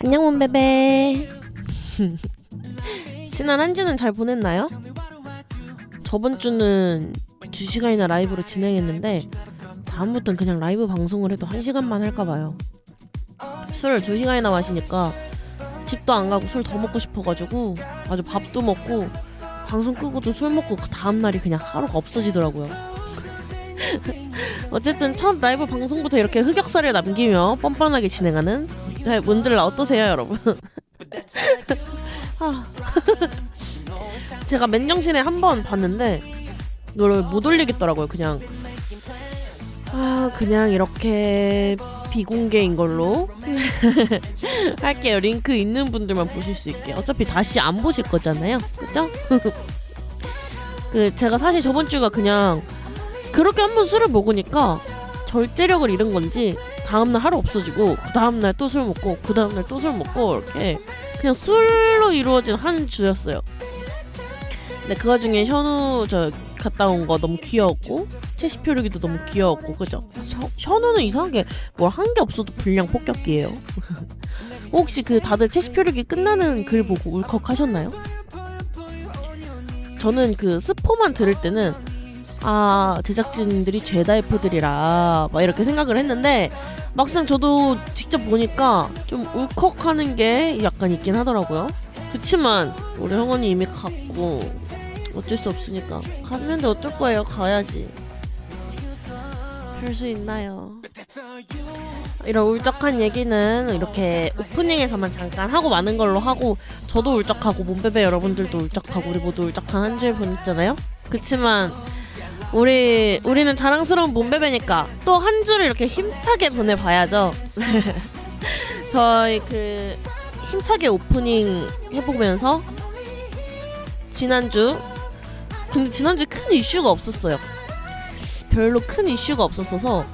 안녕 문베베. 지난 한 주는 잘 보냈나요? 저번 주는 2시간이나 라이브로 진행했는데 다음부터는 그냥 라이브 방송을 해도 1시간만 할까봐요. 술을 2시간이나 마시니까 집도 안 가고 술 더 먹고 싶어가지고 아주 밥도 먹고 방송 끄고도 술 먹고 그 다음날이 그냥 하루가 없어지더라고요. 어쨌든 첫 라이브 방송부터 이렇게 흑역사를 남기며 뻔뻔하게 진행하는 문질라 어떠세요 여러분? 제가 맨정신에 한 번 봤는데 이걸 못 올리겠더라고요. 그냥 이렇게 비공개인 걸로 할게요. 링크 있는 분들만 보실 수 있게. 어차피 다시 안 보실 거잖아요, 그죠? 제가 사실 저번 주가 그냥 그렇게 한번 술을 먹으니까 절제력을 잃은 건지 다음날 하루 없어지고 그 다음날 또 술 먹고 그 다음날 또 술 먹고 이렇게 그냥 술로 이루어진 한 주였어요. 근데 그 와중에 현우 저 갔다 온 거 너무 귀여웠고 채시표류기도 너무 귀여웠고 그죠? 현우는 이상하게 뭘 한 게 없어도 분량 폭격기예요. 혹시 다들 채시표류기 끝나는 글 보고 울컥하셨나요? 저는 스포만 들을 때는 제작진들이 죄다 F들이라 막 이렇게 생각을 했는데 막상 저도 직접 보니까 좀 울컥하는 게 약간 있긴 하더라고요. 그치만 우리 형원이 이미 갔고 어쩔 수 없으니까 갔는데 어쩔 거예요. 가야지. 할 수 있나요? 이런 울적한 얘기는 이렇게 오프닝에서만 잠깐 하고 마는 걸로 하고 저도 울적하고 몸베베 여러분들도 울적하고 우리 모두 울적한 한 주를 보냈잖아요. 그치만 우리는 자랑스러운 몸베베니까 또 한 주를 이렇게 힘차게 보내봐야죠. 저희 힘차게 오프닝 해보면서 근데 지난주에 큰 이슈가 없었어요. 별로 큰 이슈가 없었어서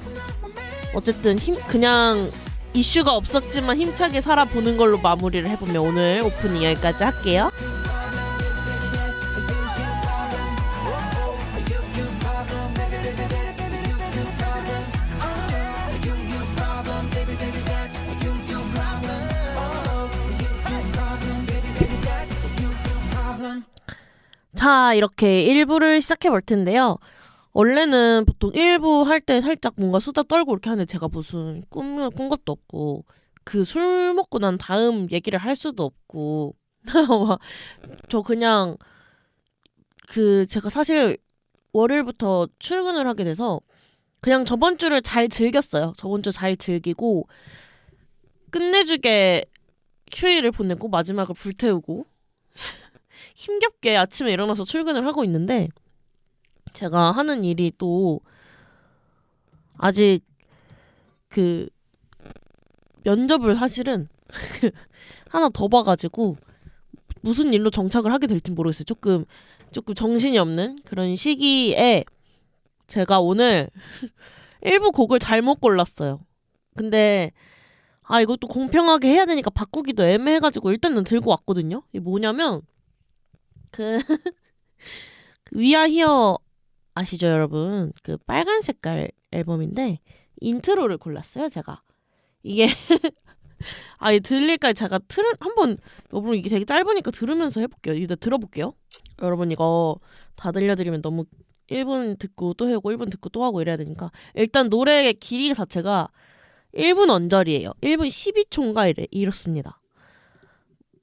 어쨌든 그냥 이슈가 없었지만 힘차게 살아보는 걸로 마무리를 해보면 오늘 오프닝 여기까지 할게요. 자, 이렇게 1부를 시작해 볼 텐데요. 원래는 보통 1부 할 때 살짝 뭔가 수다 떨고 이렇게 하는데 제가 무슨 꾼 것도 없고 술 먹고 난 다음 얘기를 할 수도 없고 저 그냥 제가 사실 월요일부터 출근을 하게 돼서 그냥 저번 주를 잘 즐겼어요. 저번 주 잘 즐기고 끝내주게 휴일을 보내고 마지막을 불태우고 힘겹게 아침에 일어나서 출근을 하고 있는데 제가 하는 일이 또 아직 면접을 사실은 하나 더 봐가지고 무슨 일로 정착을 하게 될지 모르겠어요. 조금 정신이 없는 그런 시기에 제가 오늘 일부 곡을 잘못 골랐어요. 근데 이것도 공평하게 해야 되니까 바꾸기도 애매해가지고 일단은 들고 왔거든요. 이게 뭐냐면 위아 히어 아시죠 여러분? 빨간 색깔 앨범인데 인트로를 골랐어요 제가. 이게 들릴까 제가 한번 여러분 이게 되게 짧으니까 들으면서 해볼게요. 일단 들어볼게요. 여러분 이거 다 들려드리면 너무 1분 듣고 또 하고 1분 듣고 또 하고 이래야 되니까 일단 노래의 길이 자체가 1분 언저리예요. 1분 12초인가 이렇습니다.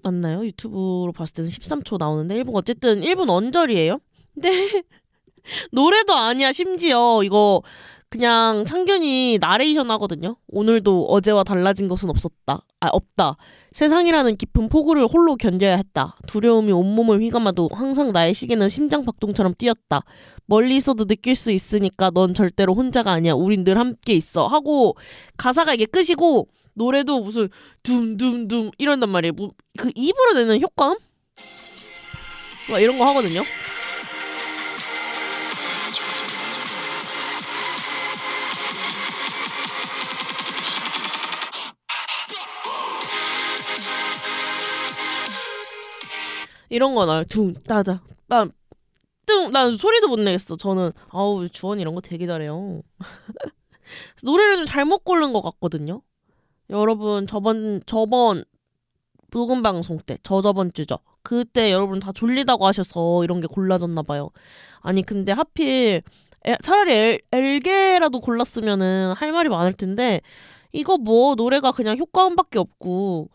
맞나요? 유튜브로 봤을 때는 13초 나오는데 1분 어쨌든 1분 언저리예요. 근데 노래도 아니야. 심지어 이거 그냥 창균이 나레이션 하거든요. 오늘도 어제와 달라진 것은 없다. 세상이라는 깊은 폭우를 홀로 견뎌야 했다. 두려움이 온몸을 휘감아도 항상 나의 시계는 심장박동처럼 뛰었다. 멀리 있어도 느낄 수 있으니까 넌 절대로 혼자가 아니야. 우린 늘 함께 있어. 하고 가사가 이게 끝이고 노래도 무슨 둠둠둠 이런단 말이에요. 입으로 내는 효과음? 막 이런 거 하거든요. 이런 거 나요. 둥 따다 난 소리도 못 내겠어. 저는 주원이 이런 거 되게 잘해요. 노래를 좀 잘못 고른 것 같거든요. 여러분 저번 녹음 방송 때 저저번 주죠. 그때 여러분 다 졸리다고 하셔서 이런 게 골라졌나 봐요. 아니 근데 하필 차라리 엘게라도 골랐으면은 할 말이 많을 텐데 이거 뭐 노래가 그냥 효과음밖에 없고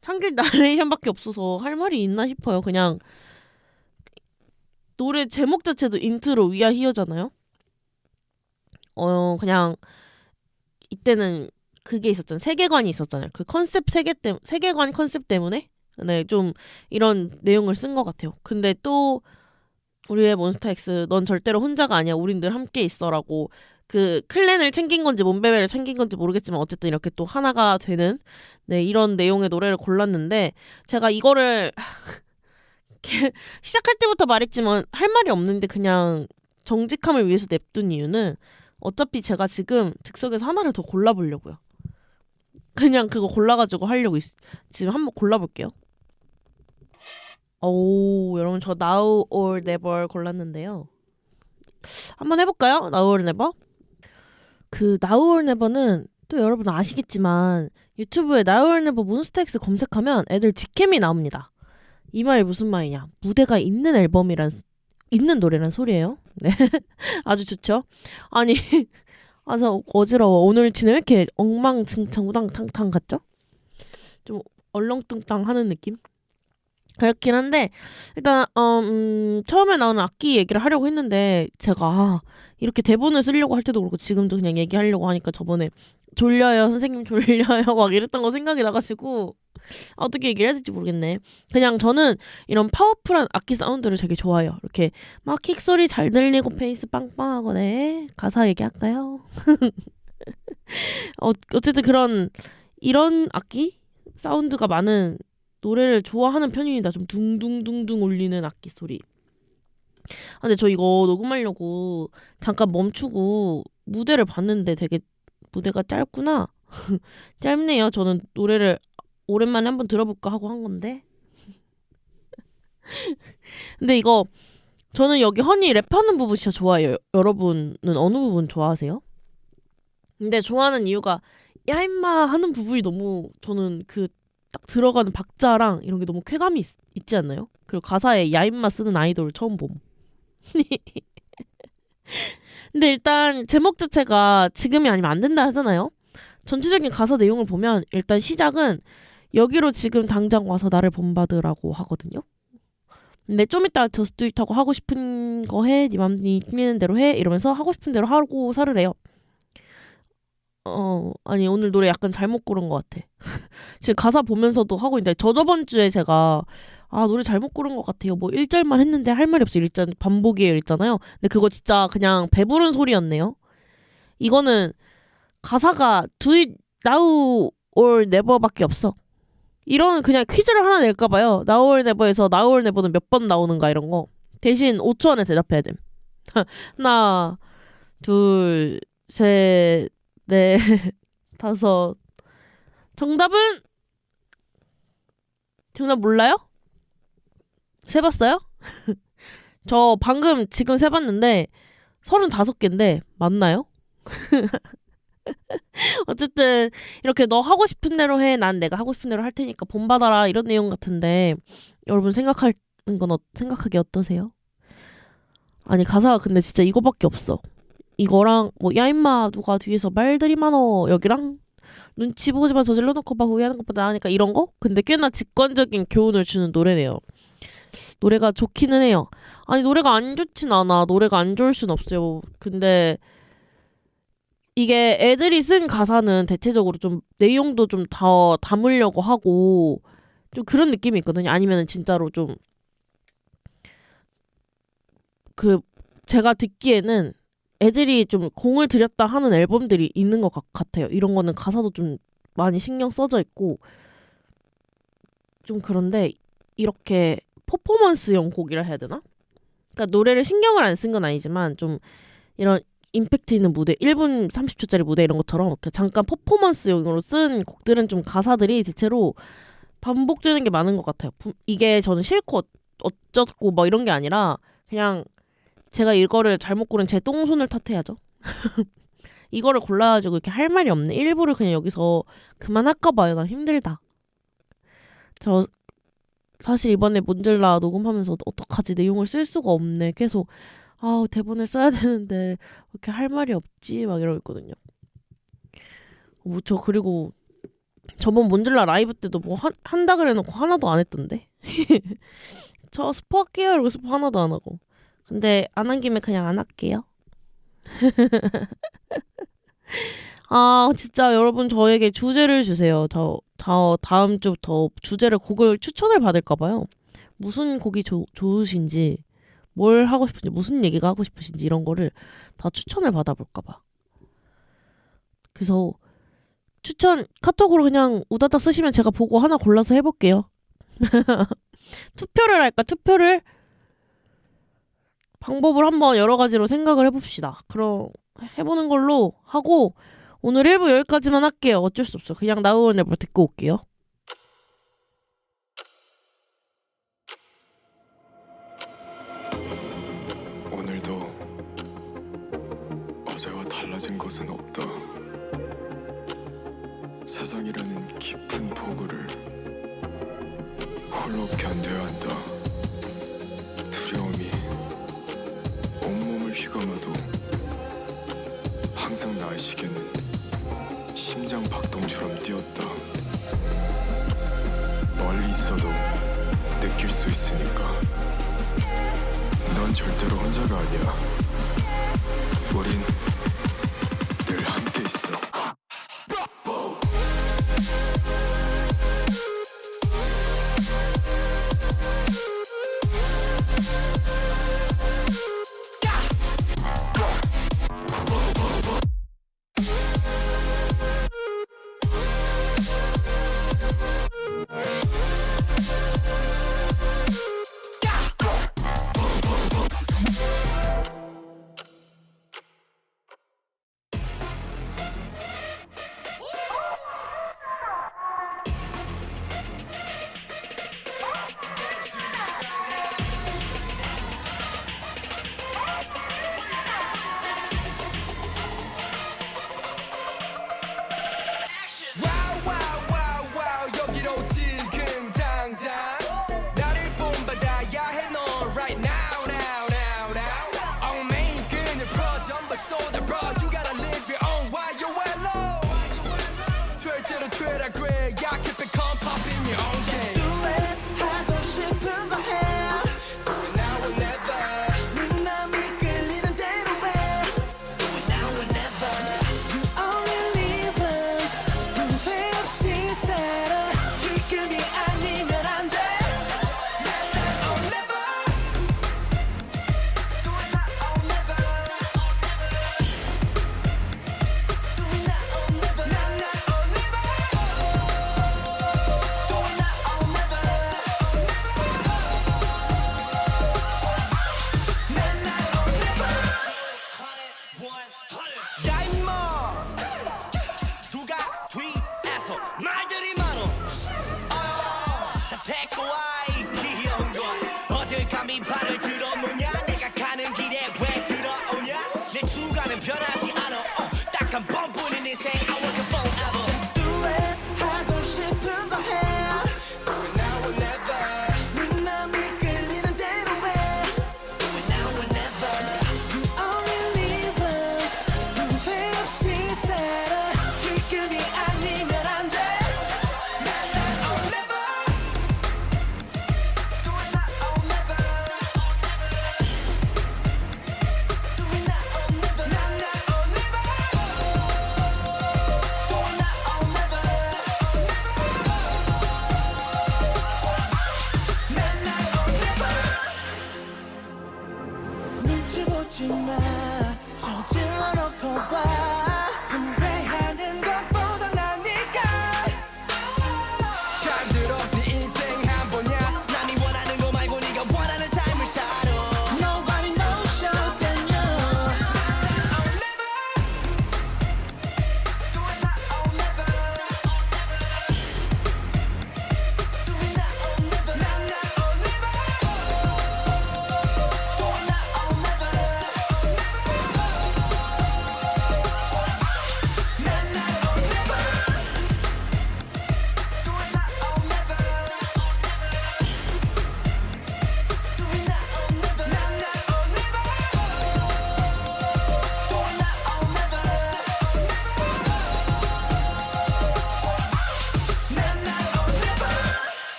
참길 나레이션밖에 없어서 할 말이 있나 싶어요. 그냥 노래 제목 자체도 인트로 위아 히어잖아요. 그냥 이때는 그게 있었잖아요. 세계관이 있었잖아요. 그 세계관 컨셉 때문에 네, 좀 이런 내용을 쓴 것 같아요. 근데 또 우리의 몬스타엑스 넌 절대로 혼자가 아니야. 우린 늘 함께 있어라고 그 클랜을 챙긴 건지 몬베베를 챙긴 건지 모르겠지만 어쨌든 이렇게 또 하나가 되는 네, 이런 내용의 노래를 골랐는데 제가 이거를 시작할 때부터 말했지만 할 말이 없는데 그냥 정직함을 위해서 냅둔 이유는 어차피 제가 지금 즉석에서 하나를 더 골라보려고요. 그냥 그거 골라가지고 하려고 지금 한번 골라볼게요. 오, 여러분 저 Now or Never 골랐는데요. 한번 해볼까요? Now or Never? 그 Now or Never는 또 여러분 아시겠지만 유튜브에 Now or Never 몬스타엑스 검색하면 애들 직캠이 나옵니다. 이 말이 무슨 말이냐? 무대가 있는 있는 노래란 소리예요. 네, 아주 좋죠. 아니, 아저 어지러워. 오늘 진행 왜 이렇게 엉망진창 우당탕탕 같죠? 좀 얼렁뚱땅 하는 느낌? 그렇긴 한데 일단 처음에 나오는 악기 얘기를 하려고 했는데 제가 이렇게 대본을 쓰려고 할 때도 그렇고 지금도 그냥 얘기하려고 하니까 저번에 졸려요 선생님 졸려요 막 이랬던 거 생각이 나가지고 어떻게 얘기를 해야 될지 모르겠네. 그냥 저는 이런 파워풀한 악기 사운드를 되게 좋아해요. 이렇게 막 킥소리 잘 들리고 베이스 빵빵하고. 네, 가사 얘기할까요? 어쨌든 이런 악기 사운드가 많은 노래를 좋아하는 편입니다. 좀 둥둥둥둥 울리는 악기 소리. 근데 저 이거 녹음하려고 잠깐 멈추고 무대를 봤는데 되게 무대가 짧구나. 짧네요. 저는 노래를 오랜만에 한번 들어볼까 하고 한 건데. 근데 이거 저는 여기 허니 랩하는 부분 진짜 좋아해요. 여러분은 어느 부분 좋아하세요? 근데 좋아하는 이유가 야 임마 하는 부분이 너무 저는 그 딱 들어가는 박자랑 이런 게 너무 쾌감이 있지 않나요? 그리고 가사에 야 임마 쓰는 아이돌을 처음 봄. 근데 일단 제목 자체가 지금이 아니면 안 된다 하잖아요. 전체적인 가사 내용을 보면 일단 시작은 여기로 지금 당장 와서 나를 본받으라고 하거든요. 근데 좀 이따 저스트 트윗하고 하고 싶은 거 해, 네 맘이 끌리는 대로 해 이러면서 하고 싶은 대로 하고 살으래요. 아니 오늘 노래 약간 잘못 고른 것 같아. 지금 가사 보면서도 하고 있는데 저번 주에 제가 노래 잘못 고른 것 같아요. 뭐 1절만 했는데 할 말이 없어 반복이에요 이랬잖아요. 근데 그거 진짜 그냥 배부른 소리였네요. 이거는 가사가 do it now or never밖에 없어. 이런 그냥 퀴즈를 하나 낼까 봐요. now or never에서 now or never는 몇 번 나오는가 이런 거. 대신 5초 안에 대답해야 됨. 하나, 둘, 셋, 넷, 다섯. 정답은 정답 몰라요? 세봤어요? 저 방금 지금 세봤는데 35개인데 맞나요? 어쨌든 이렇게 너 하고 싶은 대로 해. 난 내가 하고 싶은 대로 할 테니까 본받아라 이런 내용 같은데 여러분 생각하기 어떠세요? 아니 가사가 근데 진짜 이거밖에 없어. 이거랑 뭐 야 임마 누가 뒤에서 말들이 많어 여기랑 눈치 보지만 저질러 놓고 막 후회하는 것보다 나으니까 이런 거? 근데 꽤나 직관적인 교훈을 주는 노래네요. 노래가 좋기는 해요. 아니 노래가 안 좋진 않아. 노래가 안 좋을 순 없어요. 근데 이게 애들이 쓴 가사는 대체적으로 좀 내용도 좀 더 담으려고 하고 좀 그런 느낌이 있거든요. 아니면은 진짜로 좀 그 제가 듣기에는 애들이 좀 공을 들였다 하는 앨범들이 있는 것 같아요. 이런 거는 가사도 좀 많이 신경 써져 있고 좀 그런데 이렇게 퍼포먼스용 곡이라 해야 되나? 그러니까 노래를 신경을 안 쓴 건 아니지만 좀 이런 임팩트 있는 무대 1분 30초짜리 무대 이런 것처럼 이렇게 잠깐 퍼포먼스용으로 쓴 곡들은 좀 가사들이 대체로 반복되는 게 많은 것 같아요. 이게 저는 싫고 어쩌고 뭐 이런 게 아니라 그냥 제가 이거를 잘못 고른 제 똥손을 탓해야죠. 이거를 골라가지고 이렇게 할 말이 없네. 일부를 그냥 여기서 그만할까 봐요. 나 힘들다. 저 사실 이번에 몬젤라 녹음하면서 어떡하지? 내용을 쓸 수가 없네. 계속 대본을 써야 되는데 이렇게 할 말이 없지? 막 이러고 있거든요. 저 그리고 저번 몬젤라 라이브 때도 뭐 한다 그래놓고 하나도 안 했던데. 저 스포 할게요 이러고 스포 하나도 안 하고. 근데 안 한 김에 그냥 안 할게요. 진짜 여러분 저에게 주제를 주세요. 다음 주부터 주제를 곡을 추천을 받을까봐요. 무슨 곡이 좋으신지, 뭘 하고 싶은지, 무슨 얘기가 하고 싶으신지 이런 거를 다 추천을 받아볼까봐. 그래서 추천 카톡으로 그냥 우다닥 쓰시면 제가 보고 하나 골라서 해볼게요. 투표를 할까? 투표를? 방법을 한번 여러 가지로 생각을 해봅시다. 그럼 해보는 걸로 하고 오늘 1부 여기까지만 할게요. 어쩔 수 없어. 그냥 나우원 랩을 듣고 올게요. 오늘도 어제와 달라진 것은 없다. 세상이라는 깊은 보고를 홀로 견뎌야 한다. 두려움이 온몸을 휘감아도 항상 나의 시계는 심장 박동처럼 뛰었다. 멀리 있어도 느낄 수 있으니까. 넌 절대로 혼자가 아니야. 우린 늘 함께 있어.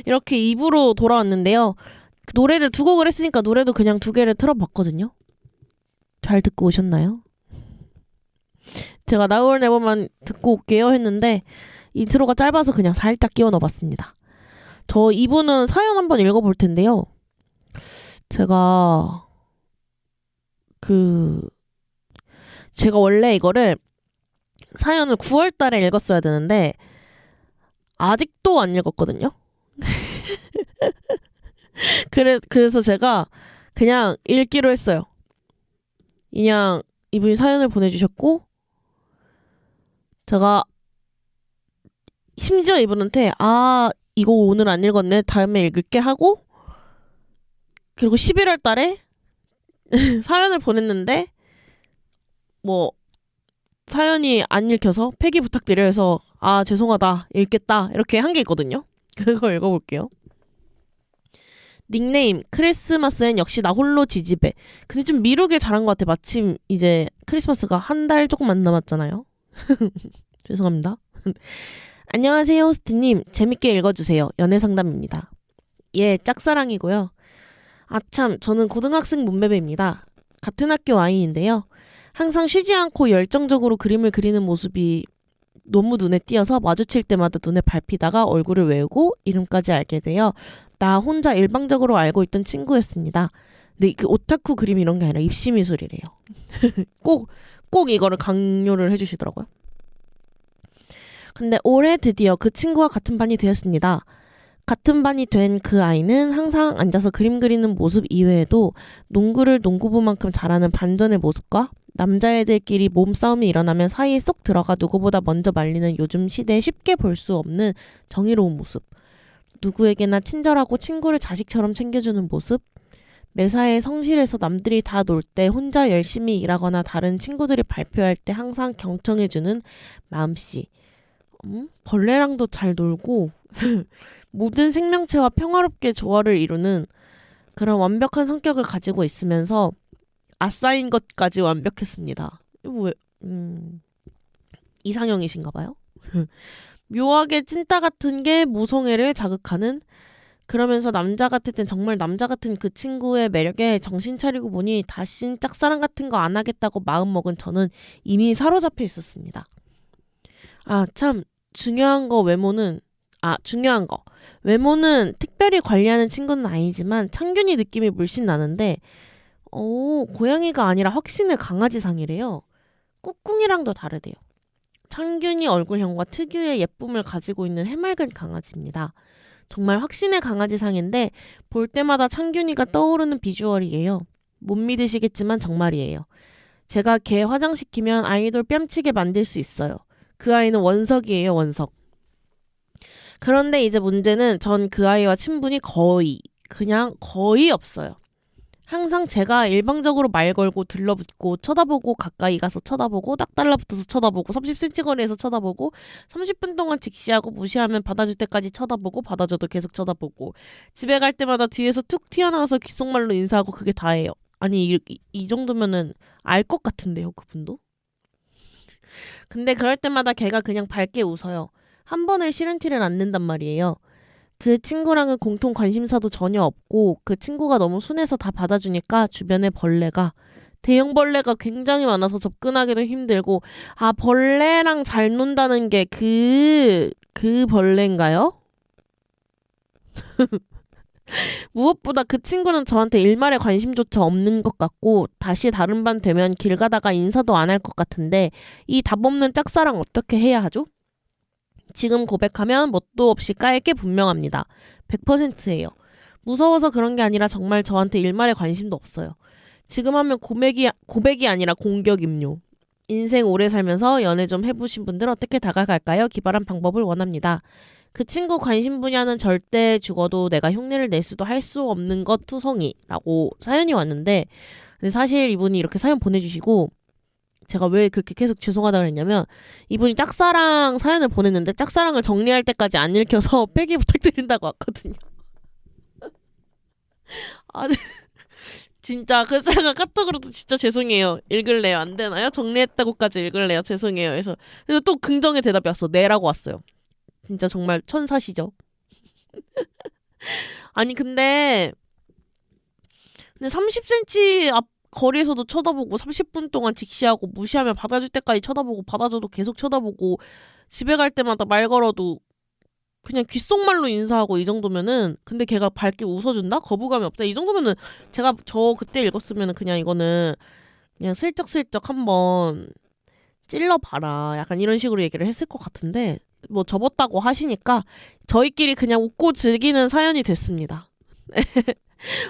이렇게 2부로 돌아왔는데요. 그 노래를 2곡을 했으니까 노래도 그냥 2개를 틀어봤거든요. 잘 듣고 오셨나요? 제가 나올 네버만 듣고 올게요 했는데 인트로가 짧아서 그냥 살짝 끼워 넣어봤습니다. 저 2부는 사연 한번 읽어볼 텐데요. 제가 원래 이거를 사연을 9월 달에 읽었어야 되는데 아직도 안 읽었거든요. 그래서 제가 그냥 읽기로 했어요. 그냥 이분이 사연을 보내주셨고 제가 심지어 이분한테 이거 오늘 안 읽었네 다음에 읽을게 하고 그리고 11월 달에 사연을 보냈는데 뭐 사연이 안 읽혀서 폐기 부탁드려요 해서 죄송하다 읽겠다 이렇게 한 게 있거든요. 그거 읽어볼게요. 닉네임 크리스마스엔 역시 나 홀로 지지배. 근데 좀 미루길 잘한 것 같아. 마침 이제 크리스마스가 한 달 조금 안 남았잖아요. 죄송합니다. 안녕하세요 호스트님. 재밌게 읽어주세요. 연애상담입니다. 예, 짝사랑이고요. 아참, 저는 고등학생 문베베입니다. 같은 학교 아이인데요. 항상 쉬지 않고 열정적으로 그림을 그리는 모습이 너무 눈에 띄어서 마주칠 때마다 눈에 밟히다가 얼굴을 외우고 이름까지 알게 되어 나 혼자 일방적으로 알고 있던 친구였습니다. 근데 그 오타쿠 그림 이런 게 아니라 입시미술이래요. 꼭 이거를 강요를 해주시더라고요. 근데 올해 드디어 그 친구와 같은 반이 되었습니다. 같은 반이 된 그 아이는 항상 앉아서 그림 그리는 모습 이외에도 농구를 농구부만큼 잘하는 반전의 모습과 남자애들끼리 몸싸움이 일어나면 사이에 쏙 들어가 누구보다 먼저 말리는 요즘 시대에 쉽게 볼 수 없는 정의로운 모습. 누구에게나 친절하고 친구를 자식처럼 챙겨주는 모습. 매사에 성실해서 남들이 다 놀 때 혼자 열심히 일하거나 다른 친구들이 발표할 때 항상 경청해주는 마음씨. 벌레랑도 잘 놀고 모든 생명체와 평화롭게 조화를 이루는 그런 완벽한 성격을 가지고 있으면서 아싸인 것까지 완벽했습니다. 이상형이신가 봐요. 묘하게 찐따 같은 게 모성애를 자극하는 그러면서 남자 같을 땐 정말 남자 같은 그 친구의 매력에 정신 차리고 보니 다신 짝사랑 같은 거 안 하겠다고 마음먹은 저는 이미 사로잡혀 있었습니다. 참 중요한 거 외모는 특별히 관리하는 친구는 아니지만 창균이 느낌이 물씬 나는데 고양이가 아니라 확신의 강아지상이래요. 꾹꿍이랑도 다르대요. 창균이 얼굴형과 특유의 예쁨을 가지고 있는 해맑은 강아지입니다. 정말 확신의 강아지상인데 볼 때마다 창균이가 떠오르는 비주얼이에요. 못 믿으시겠지만 정말이에요. 제가 걔 화장시키면 아이돌 뺨치게 만들 수 있어요. 그 아이는 원석이에요, 원석. 그런데 이제 문제는 전 그 아이와 친분이 거의 없어요. 항상 제가 일방적으로 말 걸고 들러붙고 쳐다보고 가까이 가서 쳐다보고 딱 달라붙어서 쳐다보고 30cm 거리에서 쳐다보고 30분 동안 직시하고 무시하면 받아줄 때까지 쳐다보고 받아줘도 계속 쳐다보고 집에 갈 때마다 뒤에서 툭 튀어나와서 귓속말로 인사하고 그게 다예요. 아니 이 정도면은 알 것 같은데요, 그분도? 근데 그럴 때마다 걔가 그냥 밝게 웃어요. 한 번을 싫은 티를 안 낸단 말이에요. 그 친구랑은 공통 관심사도 전혀 없고 그 친구가 너무 순해서 다 받아주니까 주변에 대형 벌레가 굉장히 많아서 접근하기도 힘들고 벌레랑 잘 논다는 게 그 벌레인가요? 무엇보다 그 친구는 저한테 일말의 관심조차 없는 것 같고 다시 다른 반 되면 길 가다가 인사도 안 할 것 같은데 이 답없는 짝사랑 어떻게 해야 하죠? 지금 고백하면 뭣도 없이 깔 게 분명합니다. 100%예요. 무서워서 그런 게 아니라 정말 저한테 일말의 관심도 없어요. 지금 하면 고백이 아니라 공격임요. 인생 오래 살면서 연애 좀 해보신 분들 어떻게 다가갈까요? 기발한 방법을 원합니다. 그 친구 관심 분야는 절대 죽어도 내가 흉내를 낼 수도 할 수 없는 것 투성이라고 사연이 왔는데 근데 사실 이분이 이렇게 사연 보내주시고 제가 왜 그렇게 계속 죄송하다고 그랬냐면 이분이 짝사랑 사연을 보냈는데 짝사랑을 정리할 때까지 안 읽혀서 폐기 부탁드린다고 왔거든요. 진짜 그래서 제가 카톡으로도 진짜 죄송해요. 읽을래요? 안 되나요? 정리했다고까지 읽을래요? 죄송해요. 그래서 또 긍정의 대답이 왔어. 네라고 왔어요. 진짜 정말 천사시죠. 아니 근데 30cm 앞 거리에서도 쳐다보고 30분 동안 직시하고 무시하면 받아줄 때까지 쳐다보고 받아줘도 계속 쳐다보고 집에 갈 때마다 말 걸어도 그냥 귓속말로 인사하고 이 정도면은 근데 걔가 밝게 웃어준다? 거부감이 없다? 이 정도면은 제가 저 그때 읽었으면은 그냥 이거는 그냥 슬쩍슬쩍 한번 찔러봐라 약간 이런 식으로 얘기를 했을 것 같은데 뭐 접었다고 하시니까 저희끼리 그냥 웃고 즐기는 사연이 됐습니다.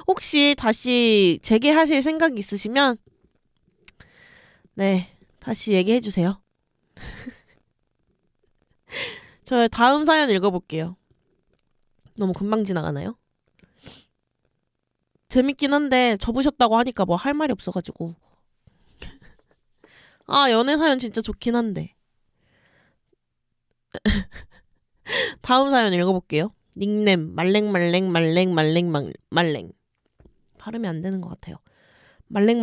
혹시 다시 재개하실 생각이 있으시면 네 다시 얘기해 주세요. 저 다음 사연 읽어볼게요. 너무 금방 지나가나요? 재밌긴 한데 접으셨다고 하니까 뭐 할 말이 없어가지고 아 연애 사연 진짜 좋긴 한데 다음 사연 읽어볼게요. 닉네임 말랭 발음이 안 되는 것 같아요. 말랭 어?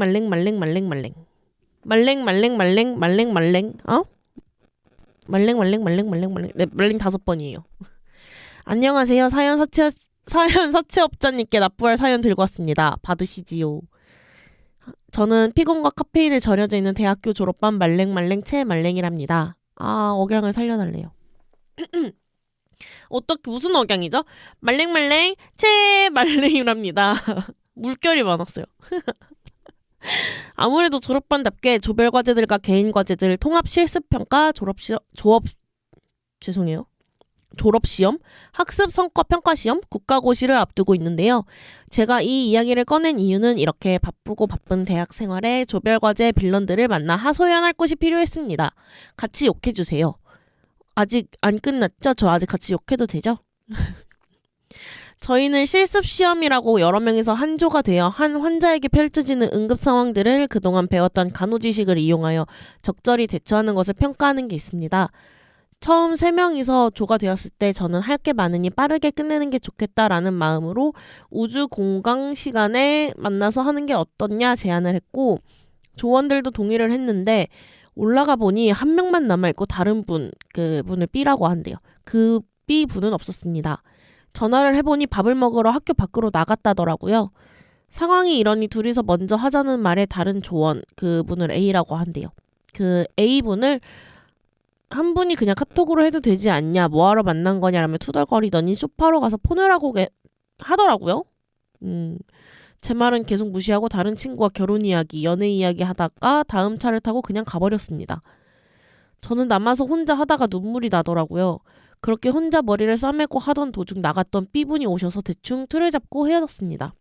네, 말랭 5번이에요. 안녕하세요. 사연 사채업자님께 납부할 사연 들고 왔습니다. 받으시지요. 저는 피곤과 카페인에 절여져 있는 대학교 졸업반 최말랭이랍니다. 아, 억양을 살려달래요. 어떻게 무슨 억양이죠? 최말랭이랍니다. 물결이 많았어요. 아무래도 졸업반답게 조별 과제들과 개인 과제들, 통합 실습평가, 졸업시험, 학습 성과 평가시험, 국가고시를 앞두고 있는데요. 제가 이 이야기를 꺼낸 이유는 이렇게 바쁘고 바쁜 대학 생활에 조별과제 빌런들을 만나 하소연할 곳이 필요했습니다. 같이 욕해주세요. 아직 안 끝났죠? 저 아직 같이 욕해도 되죠? 저희는 실습시험이라고 여러 명이서 한조가 되어 한 환자에게 펼쳐지는 응급 상황들을 그동안 배웠던 간호지식을 이용하여 적절히 대처하는 것을 평가하는 게 있습니다. 처음 3명이서 조가 되었을 때 저는 할 게 많으니 빠르게 끝내는 게 좋겠다라는 마음으로 우주 공강 시간에 만나서 하는 게 어떻냐 제안을 했고 조원들도 동의를 했는데 올라가 보니 한 명만 남아있고 다른 그분을 B라고 한대요. 그 B분은 없었습니다. 전화를 해보니 밥을 먹으러 학교 밖으로 나갔다더라고요. 상황이 이러니 둘이서 먼저 하자는 말에 다른 조원, 그분을 A라고 한대요. 그 A분을 한 분이 그냥 카톡으로 해도 되지 않냐, 뭐하러 만난 거냐라며 투덜거리더니 소파로 가서 폰을 하고 하더라고요. 제 말은 계속 무시하고 다른 친구와 결혼 이야기, 연애 이야기 하다가 다음 차를 타고 그냥 가버렸습니다. 저는 남아서 혼자 하다가 눈물이 나더라고요. 그렇게 혼자 머리를 싸매고 하던 도중 나갔던 B분이 오셔서 대충 틀을 잡고 헤어졌습니다.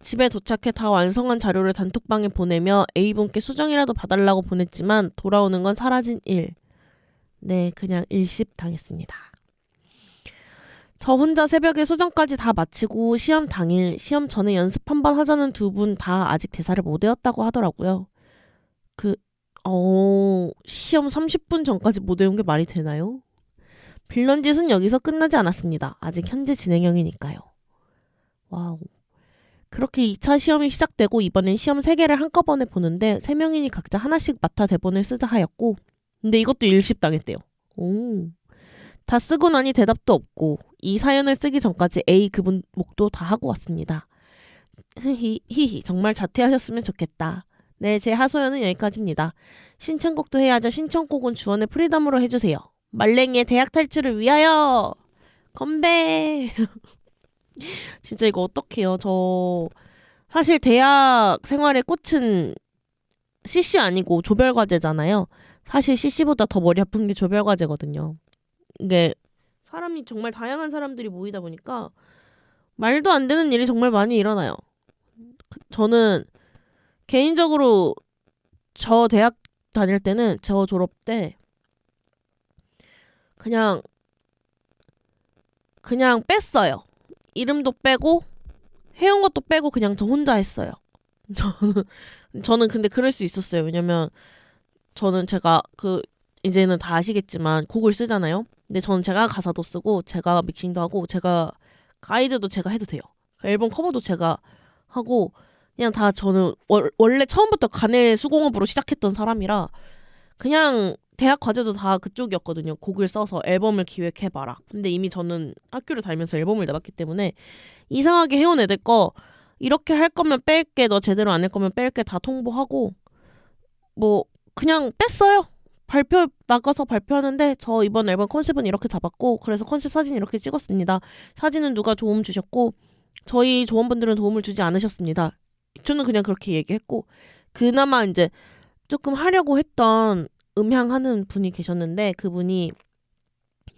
집에 도착해 다 완성한 자료를 단톡방에 보내며 A분께 수정이라도 봐달라고 보냈지만 돌아오는 건 사라진 일. 네, 그냥 일십 당했습니다. 저 혼자 새벽에 수정까지 다 마치고 시험 당일, 시험 전에 연습 한번 하자는 두 분 다 아직 대사를 못 외웠다고 하더라고요. 시험 30분 전까지 못 외운 게 말이 되나요? 빌런 짓은 여기서 끝나지 않았습니다. 아직 현재 진행형이니까요. 와우. 그렇게 2차 시험이 시작되고 이번엔 시험 3개를 한꺼번에 보는데 3명이니 각자 하나씩 맡아 대본을 쓰자 하였고 근데 이것도 일십당했대요. 오. 다 쓰고 나니 대답도 없고 이 사연을 쓰기 전까지 A 그분 목도 다 하고 왔습니다. 히히 정말 자퇴하셨으면 좋겠다. 네, 제 하소연은 여기까지입니다. 신청곡도 해야죠. 신청곡은 주원의 프리덤으로 해주세요. 말랭이의 대학 탈출을 위하여 건배. 진짜 이거 어떡해요. 저 사실 대학 생활의 꽃은 CC 아니고 조별과제잖아요. 사실 CC보다 더 머리 아픈 게 조별과제거든요. 이게 사람이 정말 다양한 사람들이 모이다 보니까 말도 안 되는 일이 정말 많이 일어나요. 저는 개인적으로 저 대학 다닐 때는 저 졸업 때 그냥 뺐어요. 이름도 빼고 해온 것도 빼고 그냥 저 혼자 했어요. 저는 근데 그럴 수 있었어요. 왜냐면 저는 제가 이제는 다 아시겠지만 곡을 쓰잖아요. 근데 저는 제가 가사도 쓰고 제가 믹싱도 하고 제가 가이드도 제가 해도 돼요. 앨범 커버도 제가 하고 그냥 다 저는 원래 처음부터 가내 수공업으로 시작했던 사람이라 그냥 대학 과제도 다 그쪽이었거든요. 곡을 써서 앨범을 기획해봐라. 근데 이미 저는 학교를 다니면서 앨범을 내봤기 때문에 이상하게 해온 애들 거 이렇게 할 거면 뺄게, 너 제대로 안 할 거면 뺄게 다 통보하고 뭐 그냥 뺐어요. 발표 나가서 발표하는데 저 이번 앨범 컨셉은 이렇게 잡았고 그래서 컨셉 사진 이렇게 찍었습니다. 사진은 누가 도움 주셨고 저희 조원분들은 도움을 주지 않으셨습니다. 저는 그냥 그렇게 얘기했고 그나마 이제 조금 하려고 했던 음향하는 분이 계셨는데 그분이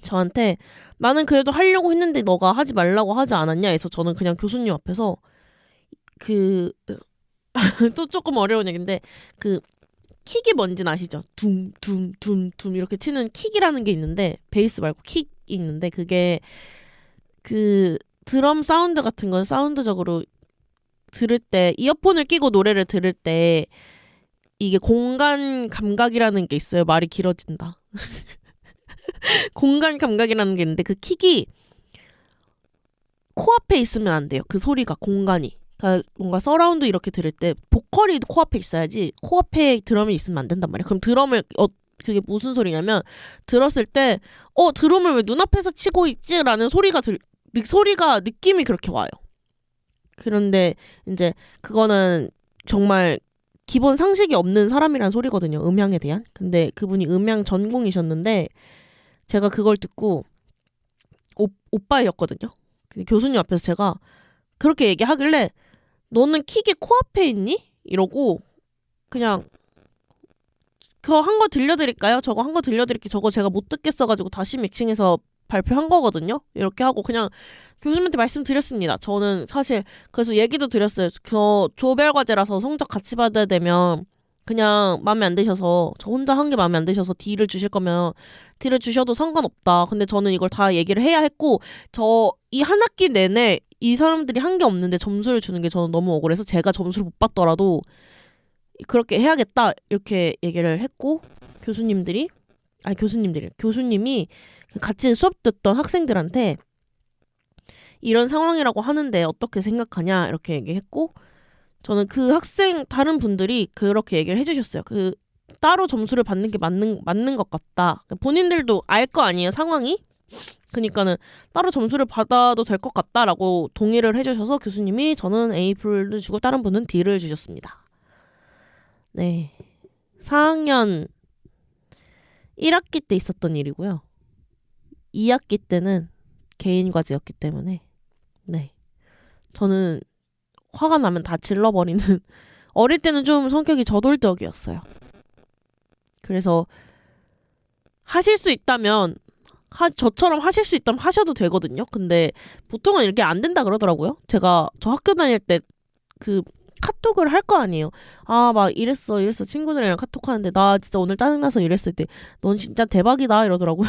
저한테 나는 그래도 하려고 했는데 너가 하지 말라고 하지 않았냐 해서 저는 그냥 교수님 앞에서 그 또 조금 어려운 얘기인데 그 킥이 뭔지는 아시죠? 둠둠둠둠 이렇게 치는 킥이라는 게 있는데 베이스 말고 킥이 있는데 그게 그 드럼 사운드 같은 건 사운드적으로 들을 때 이어폰을 끼고 노래를 들을 때 이게 공간 감각이라는 게 있어요. 말이 길어진다. 공간 감각이라는 게 있는데 그 킥이 코앞에 있으면 안 돼요. 그 소리가 공간이. 그러니까 뭔가 서라운드 이렇게 들을 때 보컬이 코앞에 있어야지 코앞에 드럼이 있으면 안 된단 말이야. 그럼 드럼을 그게 무슨 소리냐면 들었을 때 드럼을 왜 눈앞에서 치고 있지? 라는 소리가 소리가 느낌이 그렇게 와요. 그런데 이제 그거는 정말 기본 상식이 없는 사람이란 소리거든요. 음향에 대한. 근데 그분이 음향 전공이셨는데 제가 그걸 듣고 오빠였거든요. 교수님 앞에서 제가 그렇게 얘기하길래 너는 킥이 코앞에 있니? 이러고 그냥 그거 한 거 들려드릴까요? 저거 한 거 들려드릴게요. 저거 제가 못 듣겠어가지고 다시 믹싱해서 발표한 거거든요. 이렇게 하고 그냥 교수님한테 말씀드렸습니다. 저는 사실 그래서 얘기도 드렸어요. 조별 과제라서 성적 같이 받아야 되면 그냥 마음에 안 드셔서 저 혼자 한 게 마음에 안 드셔서 D를 주실 거면 D를 주셔도 상관없다. 근데 저는 이걸 다 얘기를 해야 했고 저 이 한 학기 내내 이 사람들이 한 게 없는데 점수를 주는 게 저는 너무 억울해서 제가 점수를 못 받더라도 그렇게 해야겠다 이렇게 얘기를 했고 교수님이 같이 수업 듣던 학생들한테 이런 상황이라고 하는데 어떻게 생각하냐 이렇게 얘기했고 저는 그 다른 분들이 그렇게 얘기를 해주셨어요. 그 따로 점수를 받는 게 맞는 것 같다. 본인들도 알 거 아니에요, 상황이. 그러니까는 따로 점수를 받아도 될 것 같다라고 동의를 해주셔서 교수님이 저는 A를 주고 다른 분은 D를 주셨습니다. 네, 4학년 1학기 때 있었던 일이고요. 2학기 때는 개인 과제였기 때문에 네, 저는 화가 나면 다 질러버리는 어릴 때는 좀 성격이 저돌적이었어요. 그래서 하실 수 있다면 저처럼 하실 수 있다면 하셔도 되거든요. 근데 보통은 이렇게 안 된다 그러더라고요. 저 학교 다닐 때 그 카톡을 할 거 아니에요. 막 이랬어 친구들이랑 카톡 하는데 나 진짜 오늘 짜증나서 이랬을 때 넌 진짜 대박이다 이러더라고요.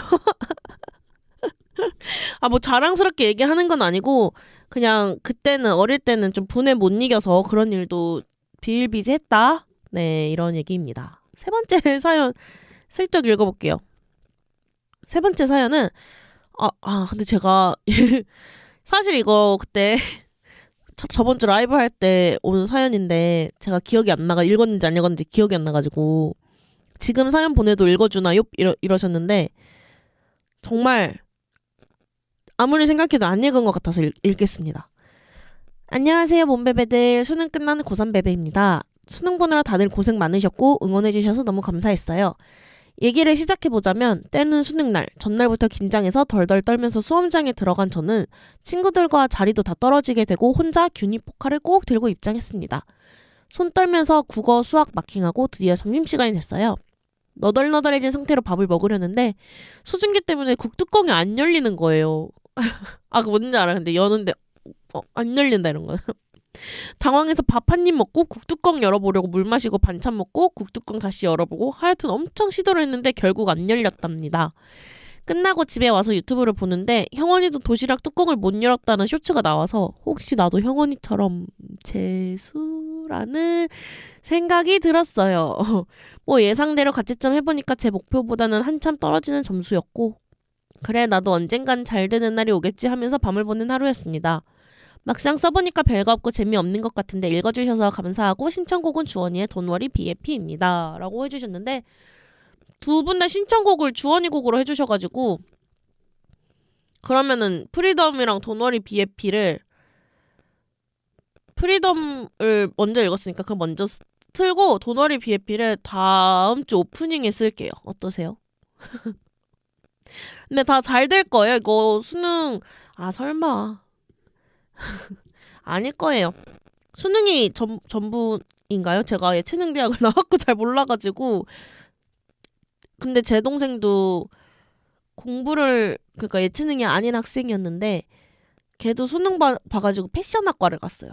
뭐 자랑스럽게 얘기하는 건 아니고 그냥 그때는 어릴 때는 좀 분에 못 이겨서 그런 일도 비일비재했다. 네, 이런 얘기입니다. 세 번째 사연 슬쩍 읽어볼게요. 세 번째 사연은 근데 제가 사실 이거 그때 저번 주 라이브 할 때 온 사연인데 제가 기억이 안 나가 읽었는지 안 읽었는지 기억이 안 나가지고 지금 사연 보내도 읽어주나요? 이러셨는데 정말 아무리 생각해도 안 읽은 것 같아서 읽겠습니다. 안녕하세요 몸베베들. 수능 끝나는 고3 베베입니다. 수능 보느라 다들 고생 많으셨고 응원해주셔서 너무 감사했어요. 얘기를 시작해보자면 때는 수능날 전날부터 긴장해서 덜덜 떨면서 수험장에 들어간 저는 친구들과 자리도 다 떨어지게 되고 혼자 균이 포카를 꼭 들고 입장했습니다. 손 떨면서 국어 수학 마킹하고 드디어 점심시간이 됐어요. 너덜너덜해진 상태로 밥을 먹으려는데 수증기 때문에 국 뚜껑이 안 열리는 거예요. 그거 뭔지 알아. 근데 여는데 안 열린다 이런 거. 당황해서 밥 한 입 먹고 국뚜껑 열어보려고 물 마시고 반찬 먹고 국뚜껑 다시 열어보고 하여튼 엄청 시도를 했는데 결국 안 열렸답니다. 끝나고 집에 와서 유튜브를 보는데 형원이도 도시락 뚜껑을 못 열었다는 쇼츠가 나와서 혹시 나도 형원이처럼 재수라는 생각이 들었어요. 뭐 예상대로 가채점 해보니까 제 목표보다는 한참 떨어지는 점수였고 그래 나도 언젠간 잘 되는 날이 오겠지 하면서 밤을 보낸 하루였습니다. 막상 써보니까 별거 없고 재미없는 것 같은데 읽어주셔서 감사하고 신청곡은 주원이의 Don't Worry BFP입니다. 라고 해주셨는데 두 분 다 신청곡을 주원이 곡으로 해주셔가지고 그러면은 프리덤이랑 돈워리 BFP를 프리덤을 먼저 읽었으니까 그럼 먼저 틀고 돈워리 BFP를 다음 주 오프닝에 쓸게요. 어떠세요? 근데 다 잘 될 거예요. 이거 수능 설마 아닐 거예요. 수능이 전부인가요? 제가 예체능 대학을 나왔고 잘 몰라가지고. 근데 제 동생도 공부를 그러니까 예체능이 아닌 학생이었는데 걔도 수능 봐가지고 패션학과를 갔어요.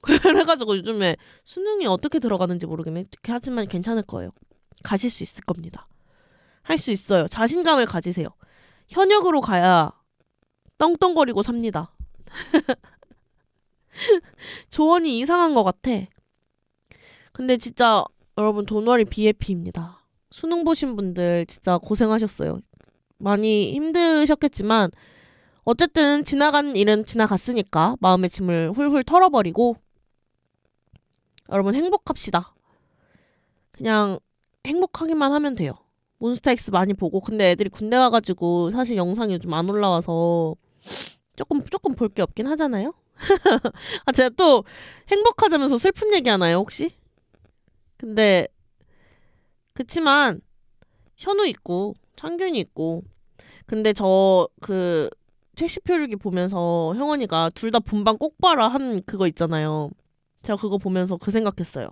그래가지고 요즘에 수능이 어떻게 들어가는지 모르겠네. 하지만 괜찮을 거예요. 가실 수 있을 겁니다. 할 수 있어요. 자신감을 가지세요. 현역으로 가야 떵떵거리고 삽니다. 조언이 이상한 것 같아. 근데 진짜 여러분 돈워리 BFP입니다. 수능 보신 분들 진짜 고생하셨어요. 많이 힘드셨겠지만 어쨌든 지나간 일은 지나갔으니까 마음의 짐을 훌훌 털어버리고 여러분 행복합시다. 그냥 행복하기만 하면 돼요. 몬스타엑스 많이 보고. 근데 애들이 군대 가가지고 사실 영상이 요즘 안 올라와서 조금 볼 게 없긴 하잖아요. 제가 또 행복하자면서 슬픈 얘기 하나요 혹시? 근데 그치만 현우 있고 창균이 있고 근데 저 그 책시표류기 보면서 형원이가 둘 다 본방 꼭 봐라 한 그거 있잖아요. 제가 그거 보면서 그 생각했어요.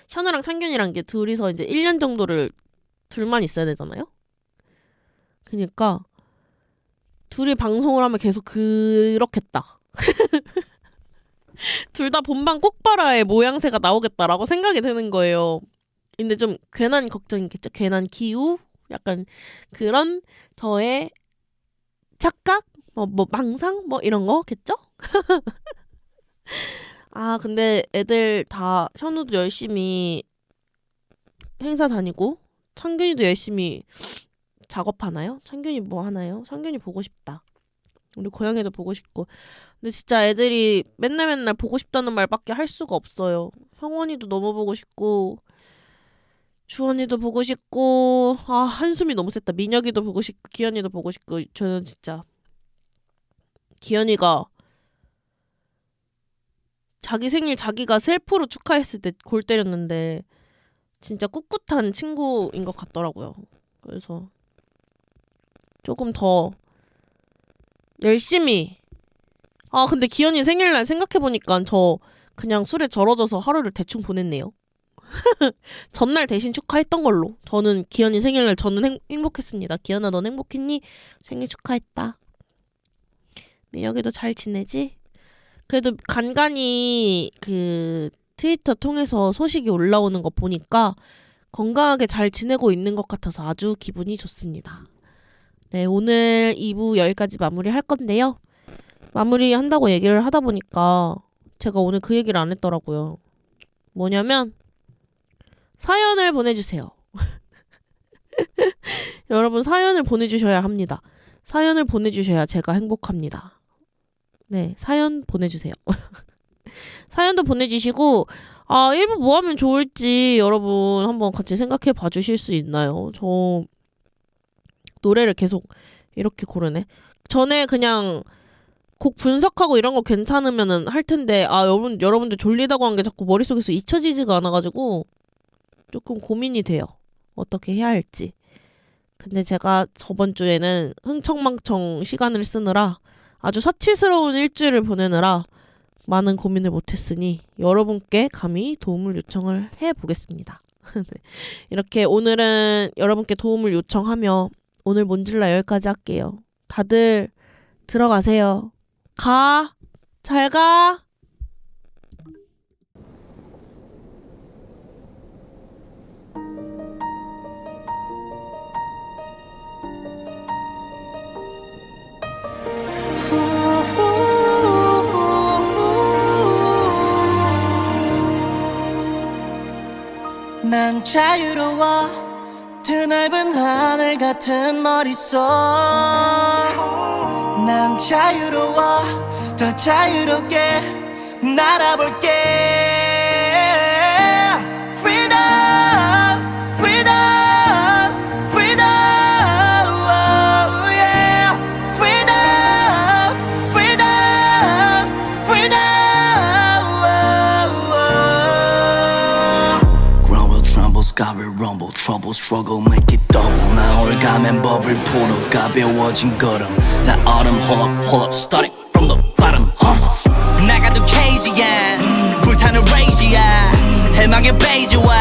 현우랑 창균이랑 게 둘이서 이제 1년 정도를 둘만 있어야 되잖아요. 그니까 둘이 방송을 하면 계속 그렇겠다. 둘 다 본방 꼭 봐라의 모양새가 나오겠다라고 생각이 드는 거예요. 근데 좀 괜한 걱정이겠죠? 괜한 기우? 약간 그런 저의 착각? 망상? 이런 거겠죠? 근데 애들 다 현우도 열심히 행사 다니고 창균이도 열심히 작업하나요? 창균이 뭐 하나요? 창균이 보고 싶다. 우리 고양이도 보고 싶고. 근데 진짜 애들이 맨날 보고 싶다는 말밖에 할 수가 없어요. 형원이도 너무 보고 싶고 주원이도 보고 싶고 한숨이 너무 셌다. 민혁이도 보고 싶고 기현이도 보고 싶고. 저는 진짜 기현이가 자기 생일 자기가 셀프로 축하했을 때 골 때렸는데 진짜 꿋꿋한 친구인 것 같더라고요. 그래서 조금 더 열심히 근데 기현이 생일날 생각해보니까 저 그냥 술에 절어져서 하루를 대충 보냈네요. 전날 대신 축하했던 걸로. 저는 기현이 생일날 저는 행복했습니다. 기현아 넌 행복했니? 생일 축하했다. 민혁이도 잘 지내지? 그래도 간간히 그 트위터 통해서 소식이 올라오는 거 보니까 건강하게 잘 지내고 있는 것 같아서 아주 기분이 좋습니다. 네, 오늘 2부 여기까지 마무리할 건데요. 마무리한다고 얘기를 하다 보니까 제가 오늘 그 얘기를 안 했더라고요. 뭐냐면 사연을 보내주세요. 여러분 사연을 보내주셔야 합니다. 사연을 보내주셔야 제가 행복합니다. 네, 사연 보내주세요. 사연도 보내주시고 1부 뭐 하면 좋을지 여러분 한번 같이 생각해 봐주실 수 있나요? 저 노래를 계속 이렇게 고르네. 전에 그냥 곡 분석하고 이런 거 괜찮으면은 할 텐데 여러분들 졸리다고 한 게 자꾸 머릿속에서 잊혀지지가 않아가지고 조금 고민이 돼요. 어떻게 해야 할지. 근데 제가 저번 주에는 흥청망청 시간을 쓰느라 아주 사치스러운 일주일을 보내느라 많은 고민을 못했으니 여러분께 감히 도움을 요청을 해보겠습니다. 이렇게 오늘은 여러분께 도움을 요청하며 오늘 몬질라 여기까지 할게요. 다들 들어가세요. 가. 잘 가. 난 자유로워 드넓은 하늘 같은 머릿속 난 자유로워 더 자유롭게 날아볼게 Freedom, freedom sky will rumble trouble struggle make it double 나 올가면 법을 풀어 가벼워진 걸음 다 autumn hold up starting from the bottom 나가도 cage야 불타는 rage야 해망의 베이지와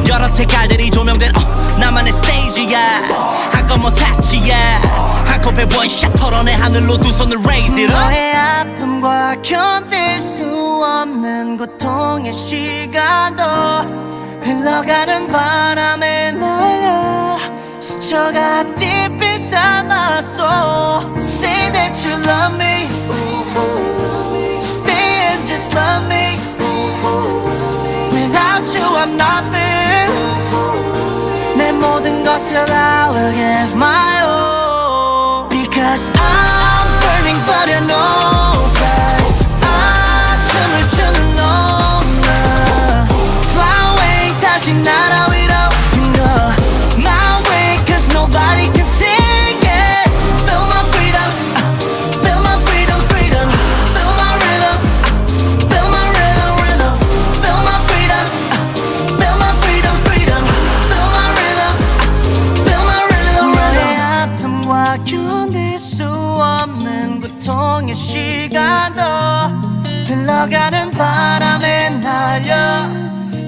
여러 색깔들이 조명된 나만의 스테이지야 한꺼번에 사치야 한컵에 원샷 털어내 하늘로 두 손을 raise it up 너의 아픔과 견딜 수 없는 고통의 시간도 흘러가는 바람에 날려 스쳐가 deep inside my soul Say that you love me Stay and just love me Without you I'm nothing 내 모든 것을 I will give my all Because I'm burning but I know that 춤을 추는 놈나 Fly away 다시 날아 위로 You know my way cause nobody can take it Feel my freedom Feel my freedom freedom Feel my rhythm Feel my rhythm rhythm Feel my freedom Feel my freedom freedom Feel my rhythm Feel my rhythm rhythm 너의 아픔과 견딜 수 없는 고통의 시간도 흘러가는 바람에 날려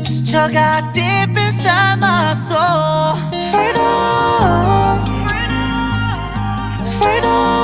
스쳐가 deep inside my soul Freedom Freedom